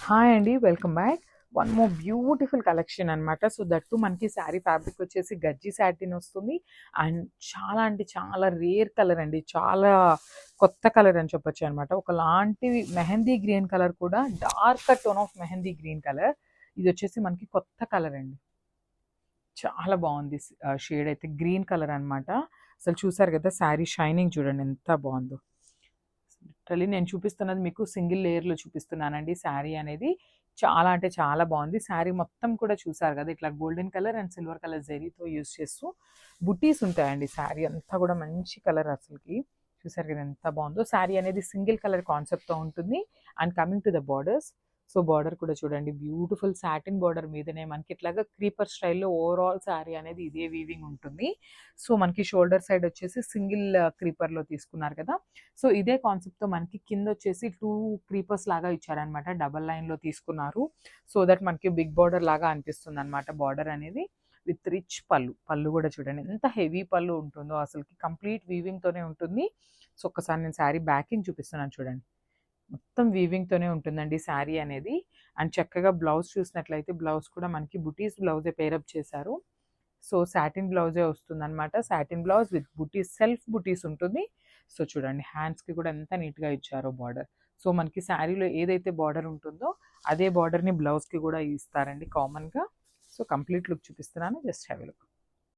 Hi అండి, welcome back. One more beautiful collection అనమాట. So that మనకి శారీ ఫ్యాబ్రిక్ వచ్చేసి గజ్జి శాటిన్ వస్తుంది. అండ్ చాలా అంటే చాలా రేర్ కలర్ అండి, చాలా కొత్త కలర్ అని చెప్పొచ్చు అనమాట. ఒకలాంటి మెహందీ గ్రీన్ కలర్ కూడా, dark tone of mehndi green colour. ఇది వచ్చేసి మనకి కొత్త కలర్ అండి, చాలా బాగుంది. షేడ్ అయితే గ్రీన్ కలర్ అనమాట. అసలు చూసారు కదా శారీ షైనింగ్ చూడండి ఎంత బాగుందో. లిటరలీ నేను చూపిస్తున్నది మీకు సింగిల్ లేయర్లో చూపిస్తున్నానండి. శారీ అనేది చాలా అంటే చాలా బాగుంది. శారీ మొత్తం కూడా చూసారు కదా, ఇట్లా golden colour and silver colour జరీతో యూస్ చేస్తూ బుటీస్ ఉంటాయండి. శారీ అంతా కూడా మంచి కలర్ అసలుకి. చూసారు కదా ఎంత బాగుందో. శారీ అనేది సింగిల్ కలర్ కాన్సెప్ట్తో ఉంటుంది. And coming to the borders, so border కూడా చూడండి, బ్యూటిఫుల్ సాటిన్ బార్డర్ మీదనే మనకి ఇట్లాగా క్రీపర్ స్టైల్లో ఓవరాల్ శారీ అనేది ఇదే వీవింగ్ ఉంటుంది. సో మనకి షోల్డర్ సైడ్ వచ్చేసి సింగిల్ క్రీపర్లో తీసుకున్నారు కదా. సో ఇదే కాన్సెప్ట్తో మనకి కింద వచ్చేసి 2 క్రీపర్స్ లాగా ఇచ్చారనమాట, డబల్ లైన్లో తీసుకున్నారు. సో దట్ మనకి బిగ్ బార్డర్ లాగా అనిపిస్తుంది అనమాట బార్డర్ అనేది. విత్ రిచ్ పళ్ళు, పళ్ళు కూడా చూడండి ఎంత హెవీ పళ్ళు ఉంటుందో, అసలుకి కంప్లీట్ వీవింగ్తోనే ఉంటుంది. సో ఒక్కసారి నేను శారీ బ్యాకింగ్ చూపిస్తున్నాను చూడండి, మొత్తం వీవింగ్తోనే ఉంటుందండి శారీ అనేది. అండ్ చక్కగా బ్లౌజ్ చూసినట్లయితే, బ్లౌజ్ కూడా మనకి బుటీస్ బ్లౌజే పేరప్ చేశారు. సో సాటిన్ బ్లౌజే వస్తుంది అనమాట. Satin blouse with buttis, self బుటీస్ ఉంటుంది. సో చూడండి హ్యాండ్స్కి కూడా ఎంత నీట్గా ఇచ్చారో బార్డర్. సో మనకి శారీలో ఏదైతే బార్డర్ ఉంటుందో అదే బార్డర్ని బ్లౌజ్కి కూడా ఇస్తారండి కామన్గా. సో కంప్లీట్ లుక్ చూపిస్తున్నాను, జస్ట్ హ్యావ్ ఎ లుక్.